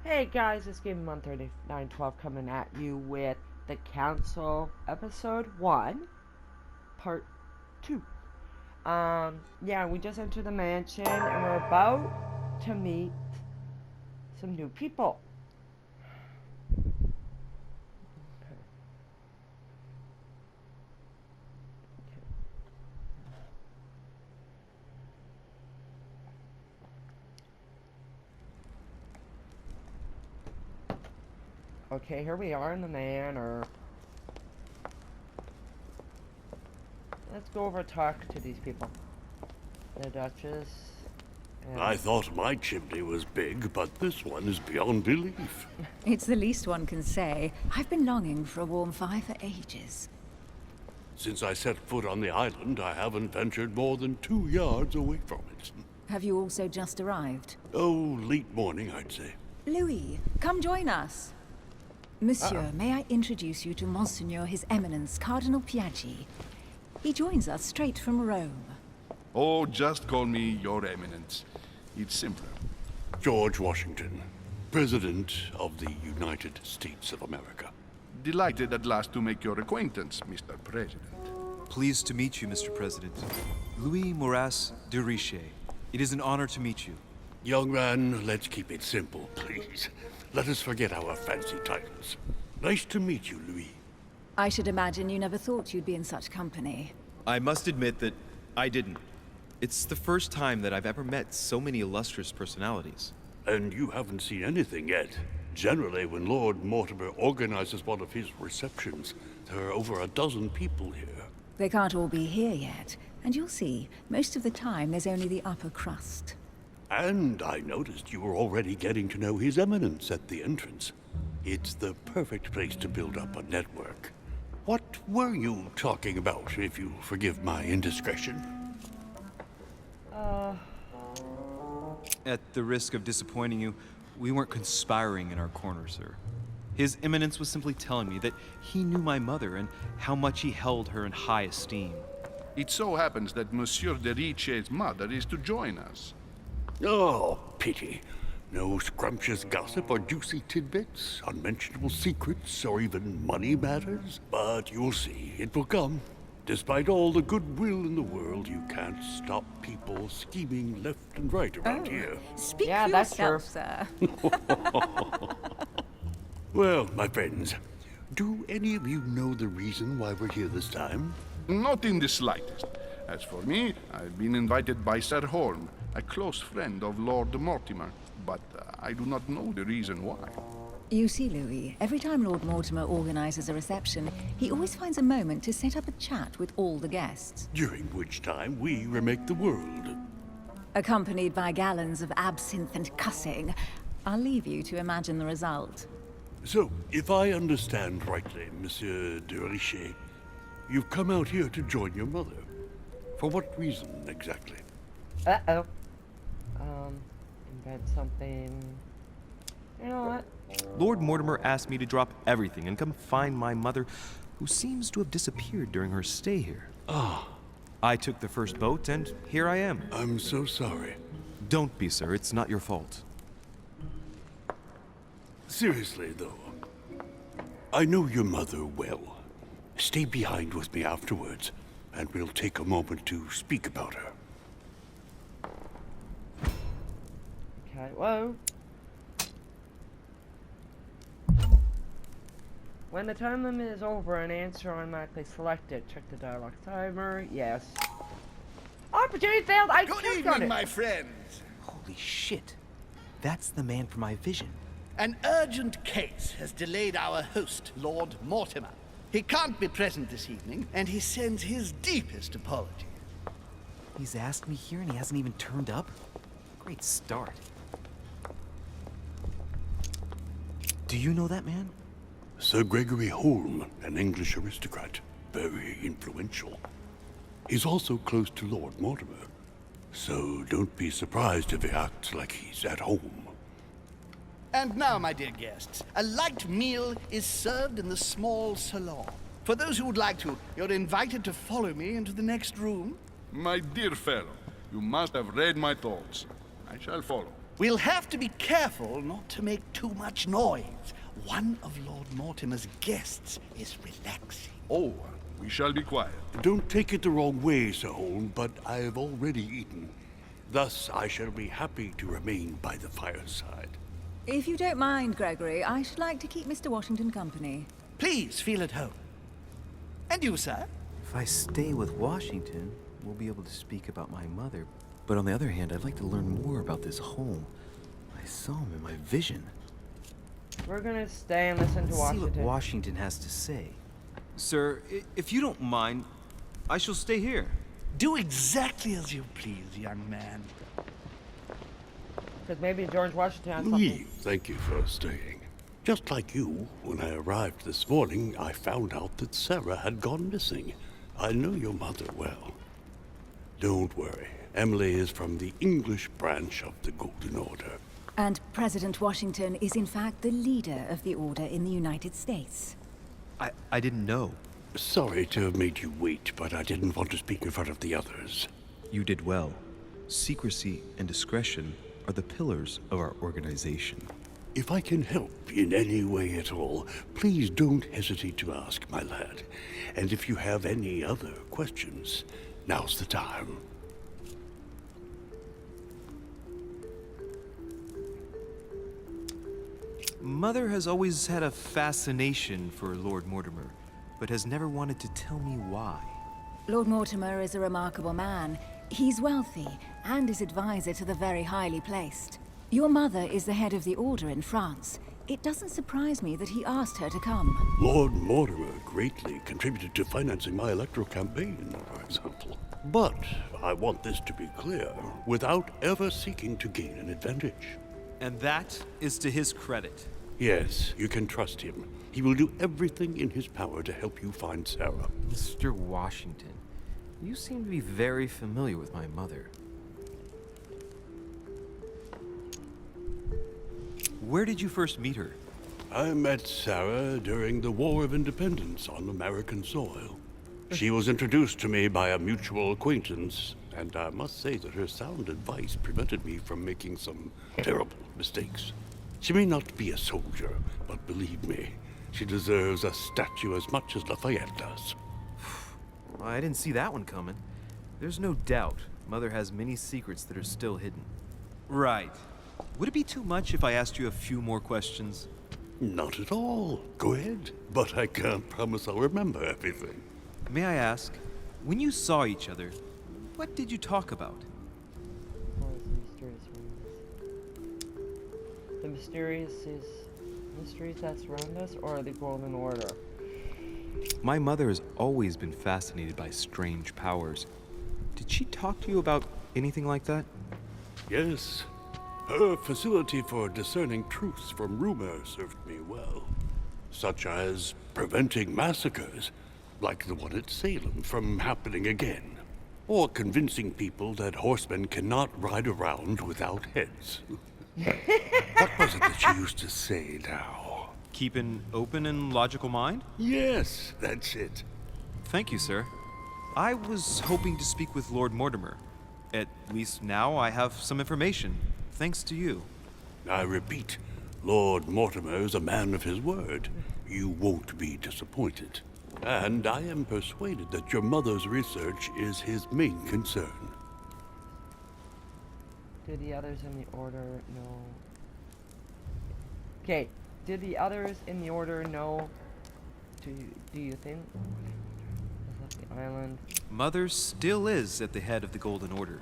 Hey guys, it's Game 13912 coming at you with the Council Episode 1, Part 2. Yeah, we just entered the mansion and we're about to meet some new people. Okay, here we are in the manor. Let's go over and talk to these people. The Duchess. I thought my chimney was big, but this one is beyond belief. It's the least one can say. I've been longing for a warm fire for ages. Since I set foot on the island, I haven't ventured more than 2 yards away from it. Have you also just arrived? Oh, late morning, I'd say. Louis, come join us. Monsieur, may I introduce you to Monseigneur His Eminence, Cardinal Piaggi. He joins us straight from Rome. Oh, just call me Your Eminence. It's simpler. George Washington, President of the United States of America. Delighted at last to make your acquaintance, Mr. President. Pleased to meet you, Mr. President. Louis Moras de Richet. It is an honor to meet you. Young man, let's keep it simple, please. Let us forget our fancy titles. Nice to meet you, Louis. I should imagine you never thought you'd be in such company. I must admit that I didn't. It's the first time that I've ever met so many illustrious personalities. And you haven't seen anything yet. Generally, when Lord Mortimer organizes one of his receptions, there are over a dozen people here. They can't all be here yet, and you'll see, most of the time there's only the upper crust. And I noticed you were already getting to know His Eminence at the entrance. It's the perfect place to build up a network. What were you talking about, if you forgive my indiscretion? At the risk of disappointing you, we weren't conspiring in our corner, sir. His Eminence was simply telling me that he knew my mother and how much he held her in high esteem. It so happens that Monsieur de Richet's mother is to join us. Oh, pity. No scrumptious gossip or juicy tidbits, unmentionable secrets, or even money matters. But you'll see, it will come. Despite all the goodwill in the world, you can't stop people scheming left and right around here. Speak Yeah, for that's yourself, true. sir. Well, my friends, do any of you know the reason why we're here this time? Not in the slightest. As for me, I've been invited by Sir Holm, a close friend of Lord Mortimer, but I do not know the reason why. You see, Louis, every time Lord Mortimer organizes a reception, he always finds a moment to set up a chat with all the guests. During which time we remake the world. Accompanied by gallons of absinthe and cussing. I'll leave you to imagine the result. So, if I understand rightly, Monsieur de Richet, you've come out here to join your mother. For what reason, exactly? Uh-oh. Invent something. You know what? Lord Mortimer asked me to drop everything and come find my mother, who seems to have disappeared during her stay here. Ah, I took the first boat, and here I am. I'm so sorry. Don't be, sir. It's not your fault. Seriously, though, I know your mother well. Stay behind with me afterwards, and we'll take a moment to speak about her. Okay, whoa. When the time limit is over, an answer automatically selected. Check the dialogue timer. Yes. Opportunity failed. I Good clicked on evening, it. my friends. Holy shit. That's the man from my vision. An urgent case has delayed our host, Lord Mortimer. He can't be present this evening, and he sends his deepest apologies. He's asked me here and he hasn't even turned up? Great start. Do you know that man? Sir Gregory Holm, an English aristocrat, very influential. He's also close to Lord Mortimer, so don't be surprised if he acts like he's at home. And now, my dear guests, a light meal is served in the small salon. For those who would like to, you're invited to follow me into the next room. My dear fellow, you must have read my thoughts. I shall follow. We'll have to be careful not to make too much noise. One of Lord Mortimer's guests is relaxing. Oh, we shall be quiet. Don't take it the wrong way, Sir Holm, but I have already eaten. Thus, I shall be happy to remain by the fireside. If you don't mind, Gregory, I should like to keep Mr. Washington company. Please feel at home. And you, sir? If I stay with Washington, we'll be able to speak about my mother. But on the other hand, I'd like to learn more about this home. I saw him in my vision. We're gonna stay and listen to Let's see what Washington. Washington has to say. Sir, if you don't mind, I shall stay here. Do exactly as you please, young man. Because maybe George Washington has Oui, something. thank you for staying. Just like you, when I arrived this morning, I found out that Sarah had gone missing. I know your mother well. Don't worry. Emily is from the English branch of the Golden Order. And President Washington is in fact the leader of the Order in the United States. I didn't know. Sorry to have made you wait, but I didn't want to speak in front of the others. You did well. Secrecy and discretion are the pillars of our organization. If I can help in any way at all, please don't hesitate to ask, my lad. And if you have any other questions, now's the time. Mother has always had a fascination for Lord Mortimer, but has never wanted to tell me why. Lord Mortimer is a remarkable man. He's wealthy and is advisor to the very highly placed. Your mother is the head of the Order in France. It doesn't surprise me that he asked her to come. Lord Mortimer greatly contributed to financing my electoral campaign, for example. But I want this to be clear, without ever seeking to gain an advantage. And that is to his credit. Yes, you can trust him. He will do everything in his power to help you find Sarah. Mr. Washington, you seem to be very familiar with my mother. Where did you first meet her? I met Sarah during the War of Independence on American soil. She was introduced to me by a mutual acquaintance, and I must say that her sound advice prevented me from making some terrible mistakes. She may not be a soldier, but believe me, she deserves a statue as much as Lafayette does. Well, I didn't see that one coming. There's no doubt Mother has many secrets that are still hidden. Right. Would it be too much if I asked you a few more questions? Not at all. Go ahead. But I can't promise I'll remember everything. May I ask, when you saw each other, what did you talk about? What is the mysterious rings? The mysteries that surround us, or the Golden Order? My mother has always been fascinated by strange powers. Did she talk to you about anything like that? Yes. Her facility for discerning truths from rumor served me well. Such as preventing massacres, like the one at Salem, from happening again. Or convincing people that horsemen cannot ride around without heads. What was it that she used to say now? Keep an open and logical mind? Yes, that's it. Thank you, sir. I was hoping to speak with Lord Mortimer. At least now I have some information, thanks to you. I repeat, Lord Mortimer is a man of his word. You won't be disappointed. And I am persuaded that your mother's research is his main concern. Did the others in the Order know? Okay, did the others in the Order know? Do you think? Has left the island. Mother still is at the head of the Golden Order.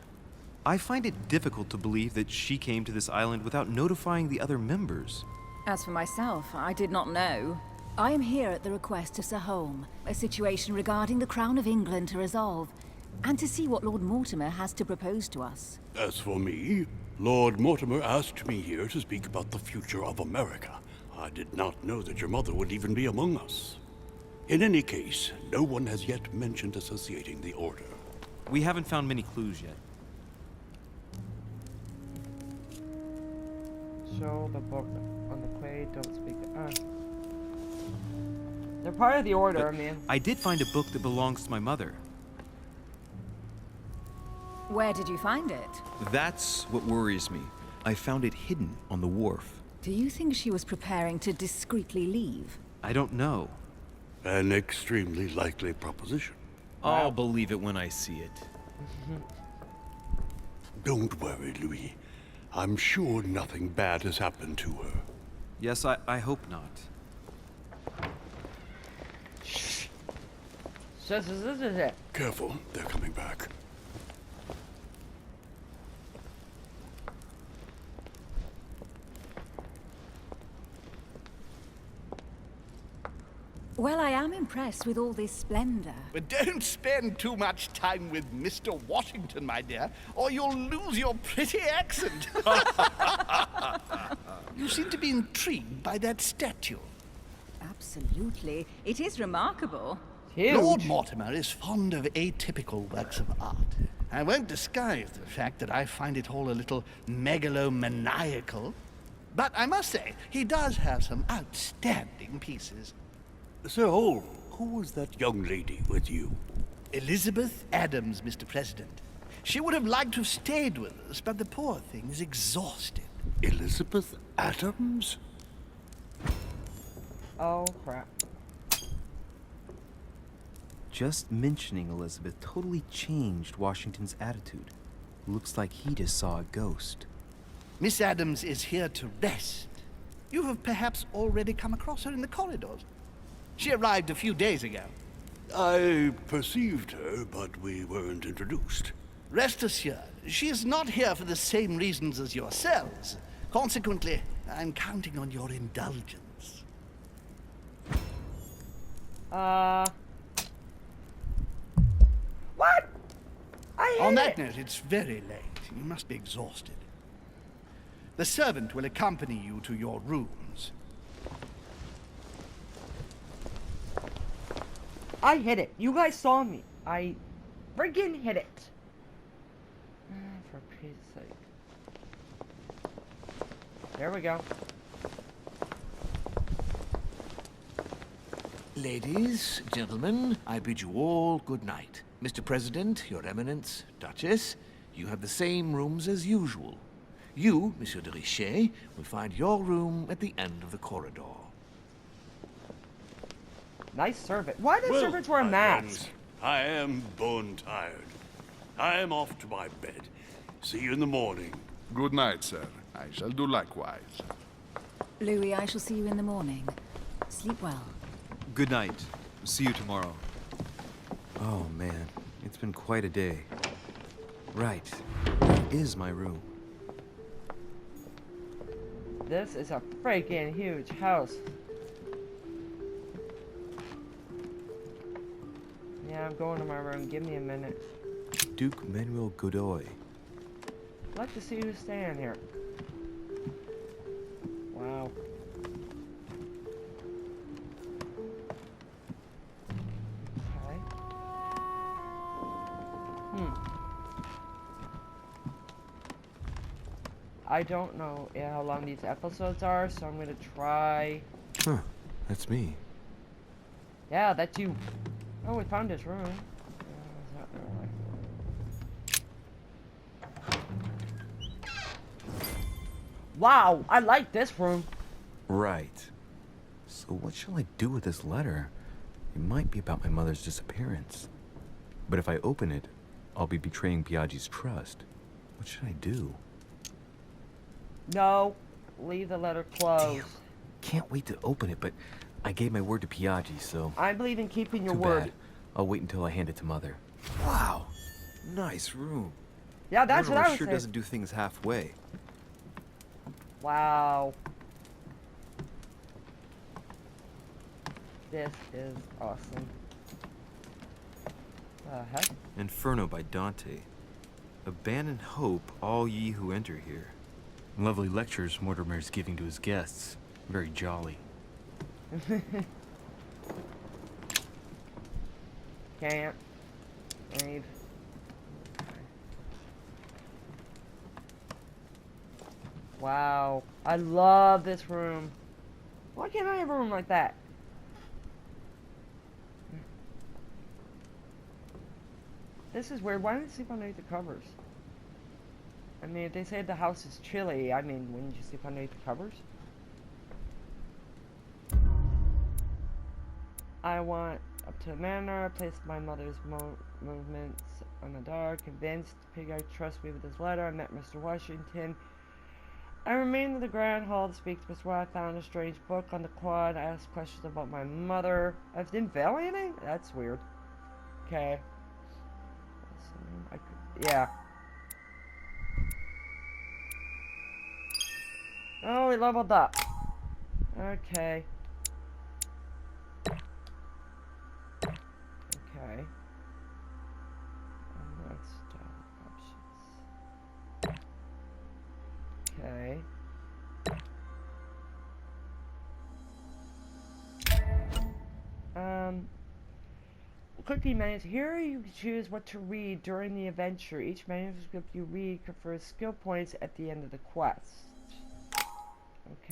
I find it difficult to believe that she came to this island without notifying the other members. As for myself, I did not know. I am here at the request of Sir Holm, a situation regarding the Crown of England to resolve, and to see what Lord Mortimer has to propose to us. As for me, Lord Mortimer asked me here to speak about the future of America. I did not know that your mother would even be among us. In any case, no one has yet mentioned associating the Order. We haven't found many clues yet. Show the book on the quay, don't speak. They're part of the Order, But man. I did find a book that belongs to my mother. Where did you find it? That's what worries me. I found it hidden on the wharf. Do you think she was preparing to discreetly leave? I don't know. An extremely likely proposition. I'll believe it when I see it. Don't worry, Louis. I'm sure nothing bad has happened to her. Yes, I hope not. Shh. Careful, they're coming back. Well, I am impressed with all this splendor. But don't spend too much time with Mr. Washington, my dear, or you'll lose your pretty accent. You seem to be intrigued by that statue. Absolutely. It is remarkable. Huge. Lord Mortimer is fond of atypical works of art. I won't disguise the fact that I find it all a little megalomaniacal. But I must say, he does have some outstanding pieces. Sir Holm, who was that young lady with you? Elizabeth Adams, Mr. President. She would have liked to have stayed with us, but the poor thing is exhausted. Elizabeth Adams? Oh, crap. Just mentioning Elizabeth totally changed Washington's attitude. Looks like he just saw a ghost. Miss Adams is here to rest. You have perhaps already come across her in the corridors. She arrived a few days ago. I perceived her, but we weren't introduced. Rest assured, she is not here for the same reasons as yourselves. Consequently, I'm counting on your indulgence. What? I hate On that it. note, it's very late. You must be exhausted. The servant will accompany you to your rooms. I hit it. You guys saw me. I friggin' hit it. For Pete's sake. There we go. Ladies, gentlemen, I bid you all good night. Mr. President, Your Eminence, Duchess, you have the same rooms as usual. You, Monsieur de Richet, will find your room at the end of the corridor. Nice servant. Why do Well, servants wear my masks? friends, I am bone tired. I am off to my bed. See you in the morning. Good night, sir. I shall do likewise. Louis, I shall see you in the morning. Sleep well. Good night. See you tomorrow. Oh man, it's been quite a day. Right, where is my room? This is a freaking huge house. Yeah, I'm going to my room. Give me a minute. Duke Manuel Godoy. I'd like to see who's staying here. Wow. Okay. I don't know how long these episodes are, so I'm gonna try. Huh, that's me. Yeah, that's you. Oh, we found his room. Wow, I like this room. Right. So what shall I do with this letter? It might be about my mother's disappearance. But if I open it, I'll be betraying Piaggi's trust. What should I do? No, leave the letter closed. Damn. Can't wait to open it, but I gave my word to Piaggi, so... I believe in keeping your Too word. bad. I'll wait until I hand it to Mother. Wow. Nice room. Yeah, that's what I was sure saying. doesn't do things halfway. Wow. This is awesome. Heck? Inferno by Dante. Abandon hope, all ye who enter here. Lovely lectures Mortimer is giving to his guests. Very jolly. Can't. Leave. Wow. I love this room. Why can't I have a room like that? This is weird. Why didn't I sleep underneath the covers? I mean, if they say the house is chilly, I mean, wouldn't you sleep underneath the covers? I want up to the manor, place my mother's movements on the dark, convinced Pig-Eye trusts me with his letter. I met Mr. Washington. I remained in the Grand Hall to speak to Mr. White. I found a strange book on the quad. I asked questions about my mother. I didn't fail anything? That's weird. Okay. Yeah. Oh, we leveled up. Okay. Okay. Lifestyle options. Okay. Click the menus. Here you choose what to read during the adventure. Each manuscript you read confers skill points at the end of the quest.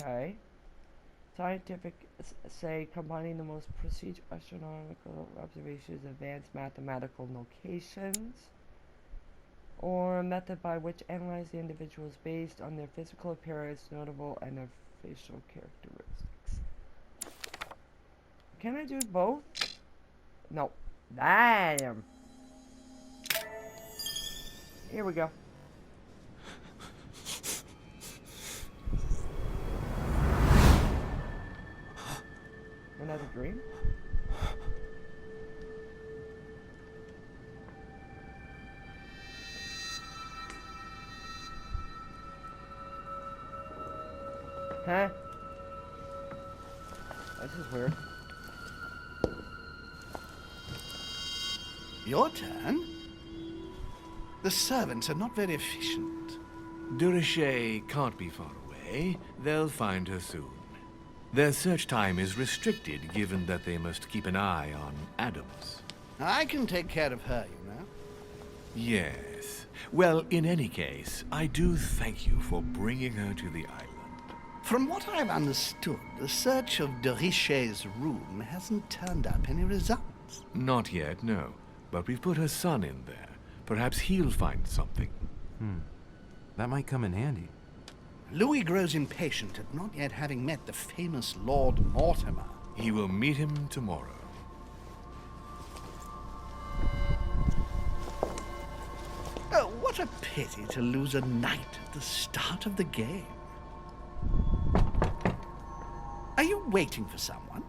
Okay. Scientific, say, combining the most precise astronomical observations, advanced mathematical notations, or a method by which analyze the individuals based on their physical appearance, notable, and their facial characteristics. Can I do both? No. Damn. Here we go. Another dream? Huh? This is weird. Your turn? The servants are not very efficient. De Richet can't be far away. They'll find her soon. Their search time is restricted, given that they must keep an eye on Adams. I can take care of her, you know. Yes. Well, in any case, I do thank you for bringing her to the island. From what I've understood, the search of de Richet's room hasn't turned up any results. Not yet, no. But we've put her son in there. Perhaps he'll find something. That might come in handy. Louis grows impatient at not yet having met the famous Lord Mortimer. He will meet him tomorrow. Oh, what a pity to lose a knight at the start of the game. Are you waiting for someone?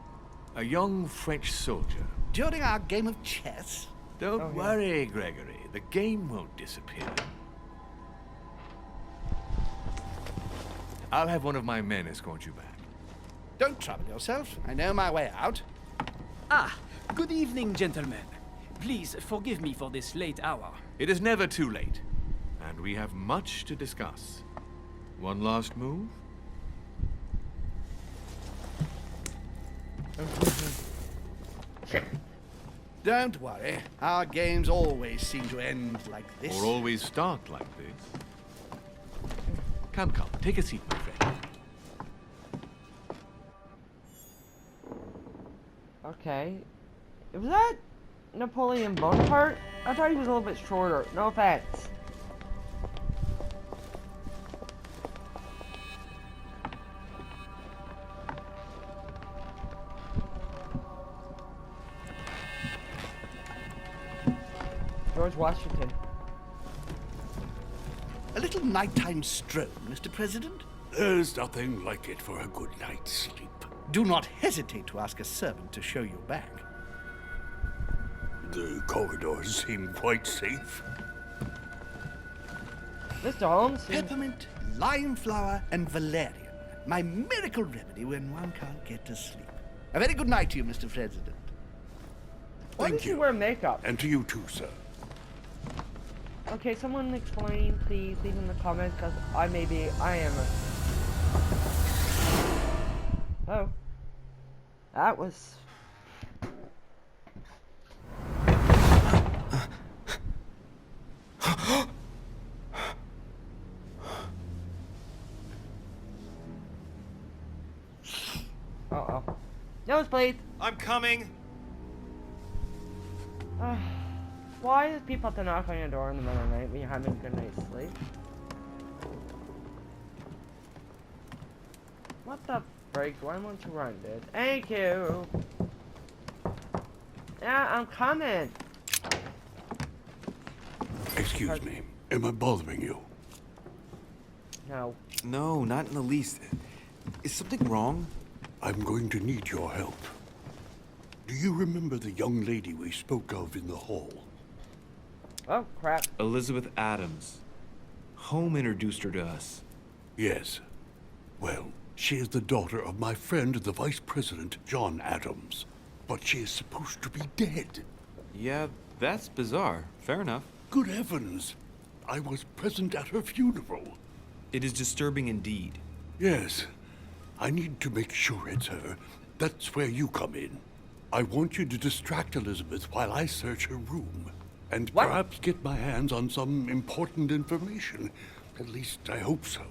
A young French soldier. During our game of chess? Don't worry, Gregory. The game won't disappear. I'll have one of my men escort you back. Don't trouble yourself. I know my way out. Ah, good evening, gentlemen. Please forgive me for this late hour. It is never too late, and we have much to discuss. One last move? Don't worry. Our games always seem to end like this. Or always start like this. Come, take a seat, my friend. Okay. Was that Napoleon Bonaparte? I thought he was a little bit shorter. No offense. George Washington. A little nighttime stroll, Mr. President? There's nothing like it for a good night's sleep. Do not hesitate to ask a servant to show you back. The corridors seem quite safe. Mr. Holmes? Peppermint, lime flower, and valerian. My miracle remedy when one can't get to sleep. A very good night to you, Mr. President. Why Thank does he you. wear makeup? And to you too, sir. Okay, someone explain, please. Leave in the comments, because I am a... Oh. That was... Uh-oh. Nosebleed! I'm coming! Why do people have to knock on your door in the middle of the night when you're having a good night's sleep? What the freak? Why won't you run, dude? Thank you. Yeah, I'm coming. Excuse me. Am I bothering you? No. No, not in the least. Is something wrong? I'm going to need your help. Do you remember the young lady we spoke of in the hall? Oh, crap. Elizabeth Adams. Home introduced her to us. Yes. Well, she is the daughter of my friend, the Vice President, John Adams. But she is supposed to be dead. Yeah, that's bizarre. Fair enough. Good heavens! I was present at her funeral. It is disturbing indeed. Yes. I need to make sure it's her. That's where you come in. I want you to distract Elizabeth while I search her room. And What? perhaps get my hands on some important information. At least I hope so.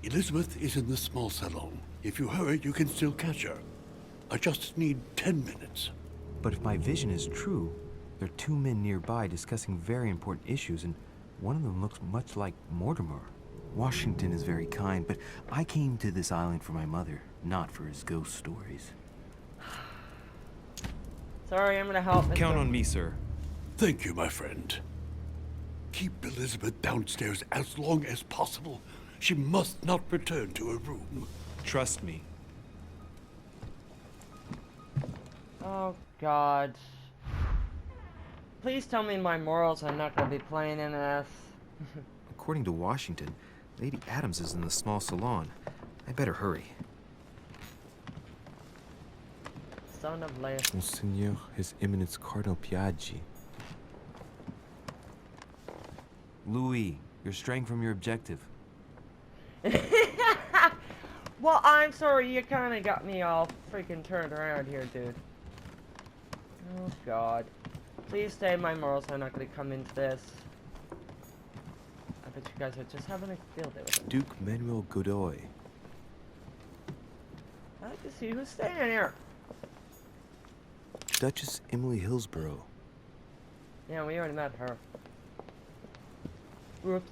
Elizabeth is in the small salon. If you hurry, you can still catch her. I just need 10 minutes. But if my vision is true, there are two men nearby discussing very important issues, and one of them looks much like Mortimer. Washington is very kind, but I came to this island for my mother, not for his ghost stories. Sorry, I'm gonna help. Count on me, sir. Thank you, my friend. Keep Elizabeth downstairs as long as possible. She must not return to her room. Trust me. Oh, God. Please tell me my morals are not gonna be playing in this. According to Washington, Lady Adams is in the small salon. I better hurry. Son of Leia. Monseigneur, His Eminence Cardinal Piaggi. Louis, you're straying from your objective. Well, I'm sorry, you kind of got me all freaking turned around here, dude. Oh, God. Please say my morals are not going to come into this. I bet you guys are just having a field day with it. Duke Manuel Godoy. I like to see who's staying here. Duchess Emily Hillsborough. Yeah, we already met her. Whoops.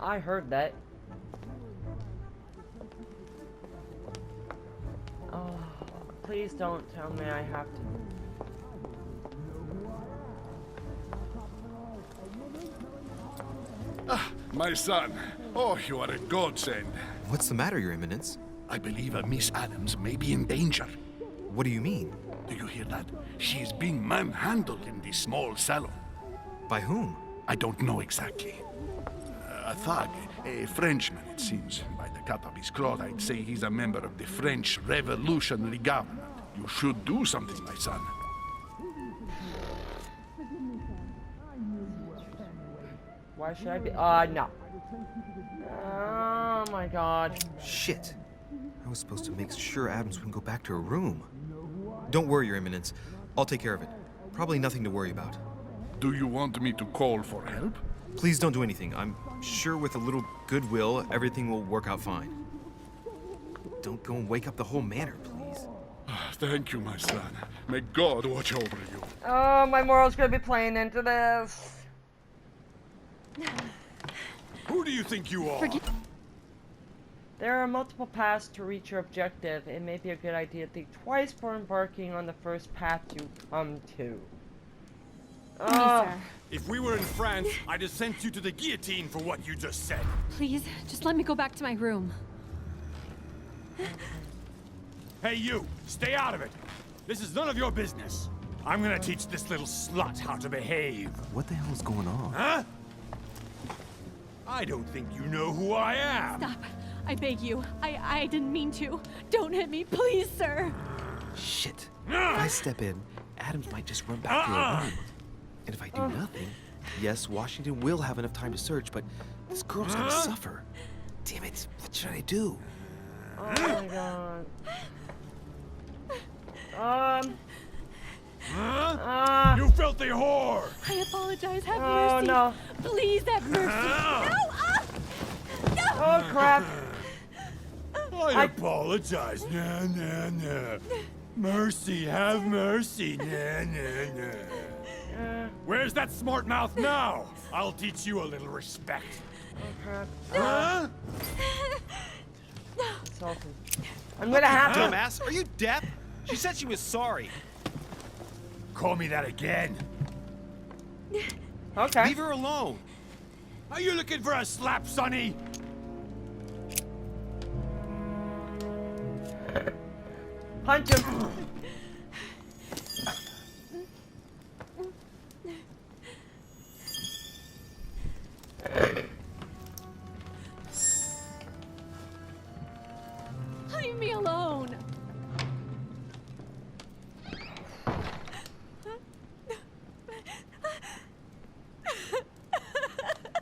I heard that. Oh, please don't tell me I have to. Ah, my son. Oh, you are a godsend. What's the matter, Your Eminence? I believe a Miss Adams may be in danger. What do you mean? Do you hear that? She is being manhandled in the small salon. By whom? I don't know exactly. A thug, a Frenchman, it seems. By the cut of his cloth, I'd say he's a member of the French Revolutionary Government. You should do something, my son. Why should I be? No. Oh my God. Shit. I was supposed to make sure Adams wouldn't go back to her room. Don't worry, Your Eminence. I'll take care of it. Probably nothing to worry about. Do you want me to call for help? Please don't do anything. I'm sure with a little goodwill, everything will work out fine. Don't go and wake up the whole manor, please. Thank you, my son. May God watch over you. Oh, my morals gonna be playing into this. Who do you think you are? There are multiple paths to reach your objective. It may be a good idea to think twice before embarking on the first path you come to. If we were in France, I'd have sent you to the guillotine for what you just said. Please, just let me go back to my room. Hey, you! Stay out of it! This is none of your business. I'm gonna teach this little slut how to behave. What the hell is going on? Huh? I don't think you know who I am. Stop. I beg you. I didn't mean to. Don't hit me, please, sir. Shit. If I step in, Adams might just run back to her room. And if I do nothing, yes, Washington will have enough time to search, but this girl's gonna suffer. Damn it, what should I do? Oh my God. You filthy whore! I apologize. Have Oh mercy. no. Please have mercy. No! No! Oh crap. I apologize. Nah, nah, nah. Mercy, have mercy. Nah, nah, nah. Where's that smart mouth now? I'll teach you a little respect. Okay. Huh? Insulting. I'm gonna have to. Dumbass, are you deaf? She said she was sorry. Call me that again. Okay. Leave her alone. Are you looking for a slap, Sonny? Punch him. Leave me alone.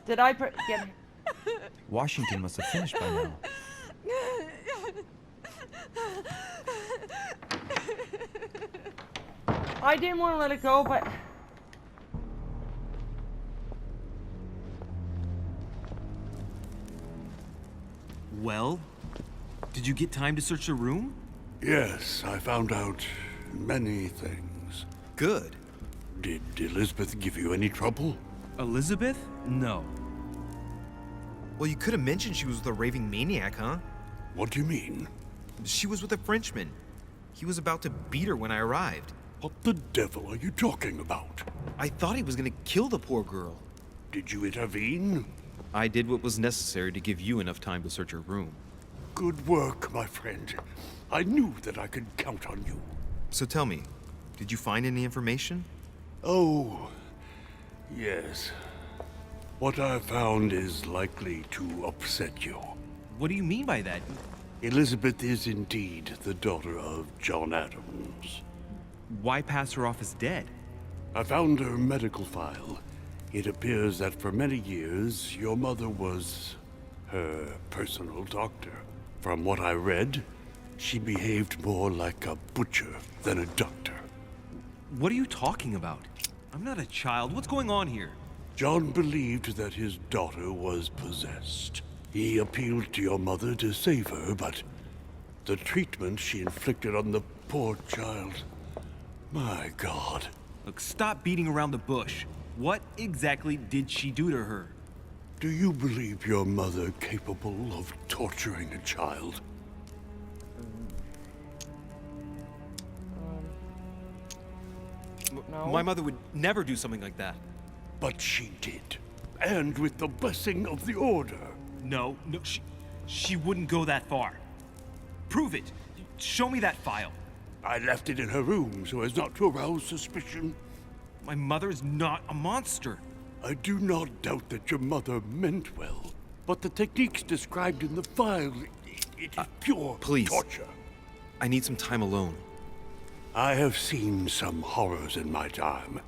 Did I get? Washington must have finished by now. I didn't want to let it go, but Well, did you get time to search the room? Yes, I found out many things. Good. Did Elizabeth give you any trouble? Elizabeth? No. Well, you could have mentioned she was with a raving maniac, huh? What do you mean? She was with a Frenchman. He was about to beat her when I arrived. What the devil are you talking about? I thought he was gonna kill the poor girl. Did you intervene? I did what was necessary to give you enough time to search her room. Good work, my friend. I knew that I could count on you. So tell me, did you find any information? Oh, yes. What I found is likely to upset you. What do you mean by that? Elizabeth is indeed the daughter of John Adams. Why pass her off as dead? I found her medical file. It appears that for many years, your mother was her personal doctor. From what I read, she behaved more like a butcher than a doctor. What are you talking about? I'm not a child. What's going on here? John believed that his daughter was possessed. He appealed to your mother to save her, but the treatment she inflicted on the poor child... My God. Look, stop beating around the bush. What exactly did she do to her? Do you believe your mother capable of torturing a child? no. My mother would never do something like that. But she did. And with the blessing of the Order. No, she wouldn't go that far. Prove it. Show me that file. I left it in her room so as not to arouse suspicion. My mother is not a monster. I do not doubt that your mother meant well, but the techniques described in the file, it is pure please. torture. I need some time alone. I have seen some horrors in my time,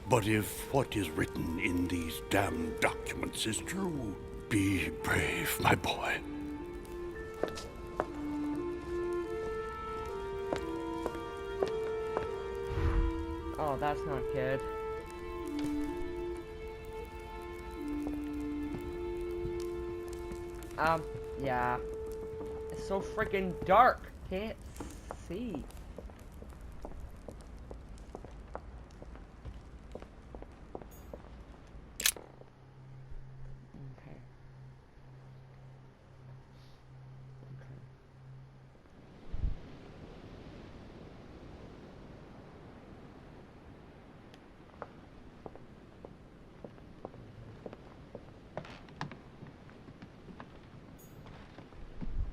but if what is written in these damned documents is true, be brave, my boy. Oh, that's not good. Yeah. It's so freaking dark. Can't see. Okay.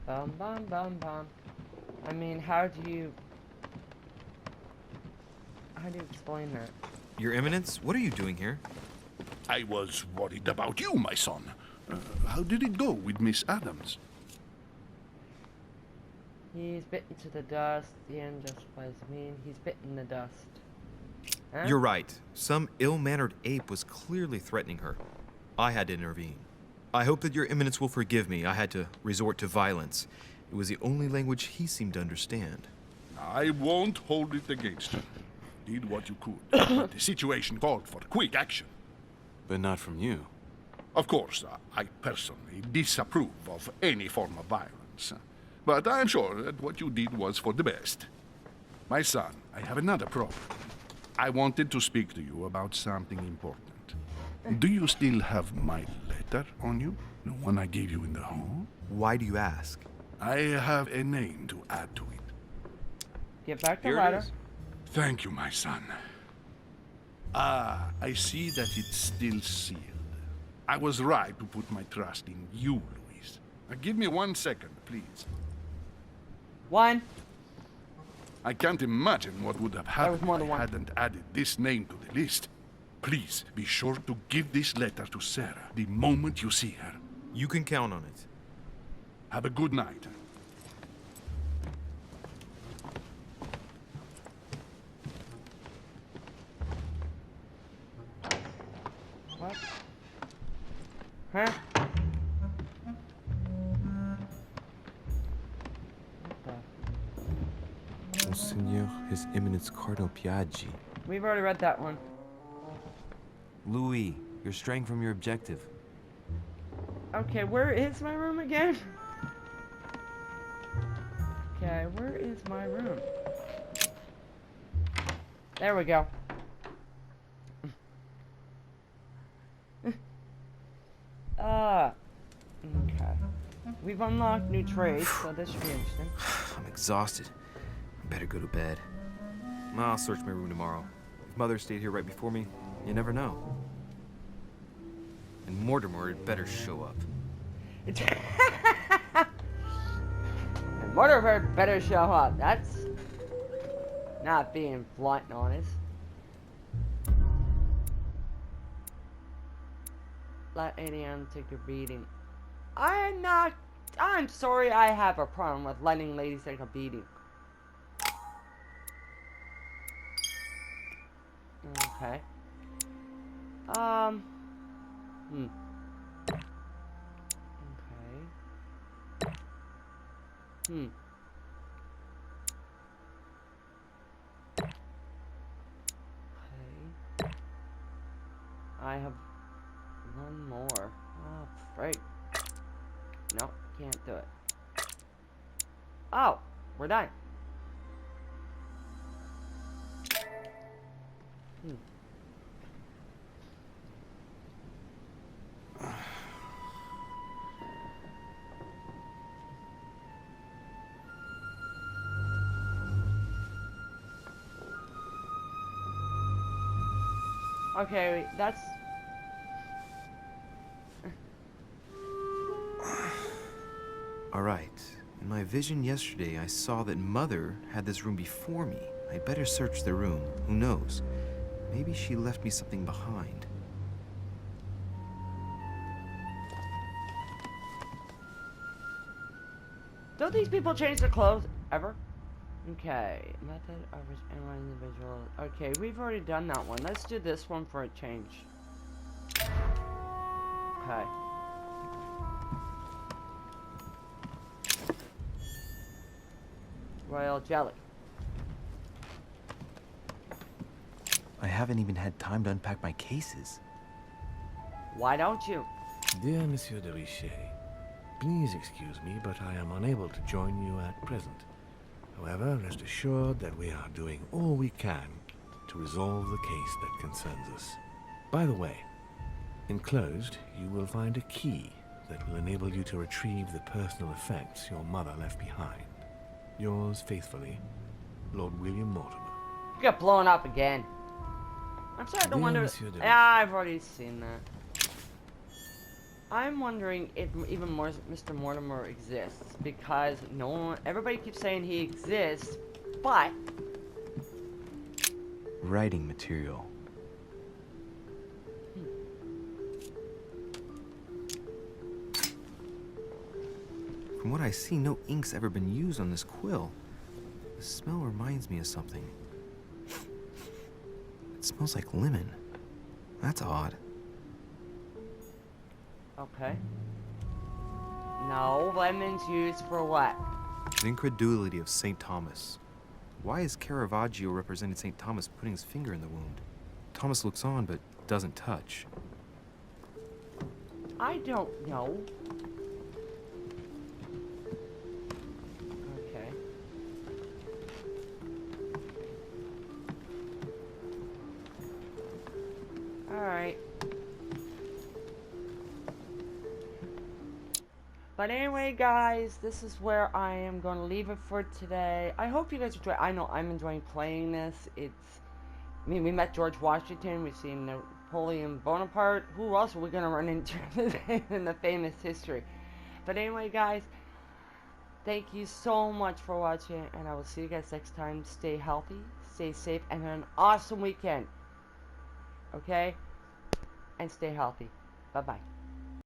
Bum bum bum bum. I mean, how do you explain that? Your Eminence, what are you doing here? I was worried about you, my son. How did it go with Miss Adams? He's bitten to the dust. The end just was mean. He's bitten the dust. Huh? You're right. Some ill-mannered ape was clearly threatening her. I had to intervene. I hope that your Eminence will forgive me. I had to resort to violence. It was the only language he seemed to understand. I won't hold it against you. Did what you could. But the situation called for quick action. But not from you. Of course, I personally disapprove of any form of violence. But I am sure that what you did was for the best. My son, I have another problem. I wanted to speak to you about something important. Do you still have my letter on you? The one I gave you in the hall? Why do you ask? I have a name to add to it. Get back the Here it letter. is. Thank you, my son. Ah, I see that it's still sealed. I was right to put my trust in you, Louise. Give me 1 second, please. 1. I can't imagine what would have happened more if than I one. hadn't added this name to the list. Please be sure to give this letter to Sarah the moment you see her. You can count on it. Have a good night. What? Huh? Monseigneur, His Eminence Cardinal Piaggi. We've already read that one. Louis, you're straying from your objective. Okay, where is my room again? Okay, where is my room? There we go. Okay. We've unlocked new trades, so this should be interesting. I'm exhausted. I better go to bed. I'll search my room tomorrow. If Mother stayed here right before me, you never know. And Mortimer had better show up. And Mortimer better show up. That's not being blunt and honest. Let ADM take a beating. I'm sorry I have a problem with letting ladies take a beating. Okay. Okay. Okay. I have one more. Oh, frick. Nope, can't do it. Oh, we're done. Okay, that's... Alright. In my vision yesterday, I saw that Mother had this room before me. I better search the room. Who knows? Maybe she left me something behind. Don't these people change their clothes ever? Okay, method of analyzing the visual. Okay, we've already done that one. Let's do this one for a change. Okay. Royal jelly. I haven't even had time to unpack my cases. Why don't you? Dear Monsieur de Richet, please excuse me, but I am unable to join you at present. However, rest assured that we are doing all we can to resolve the case that concerns us. By the way, enclosed, you will find a key that will enable you to retrieve the personal effects your mother left behind. Yours faithfully, Lord William Mortimer. You got blown up again. I'm starting to Dear wonder. Monsieur de Yeah, I've already seen that. I'm wondering if even more Mr. Mortimer exists, because no one, everybody keeps saying he exists, but Writing material. From what I see, no ink's ever been used on this quill. The smell reminds me of something. It smells like lemon. That's odd. okay. No, lemon's used for what? The incredulity of St. Thomas. Why is Caravaggio representing St. Thomas putting his finger in the wound? Thomas looks on but doesn't touch. I don't know. Okay. But anyway, guys, this is where I am going to leave it for today. I hope you guys enjoy. I know I'm enjoying playing this. I mean, we met George Washington. We've seen Napoleon Bonaparte. Who else are we going to run into in the famous history? But anyway, guys, thank you so much for watching, and I will see you guys next time. Stay healthy, stay safe, and have an awesome weekend. Okay? And stay healthy. Bye-bye.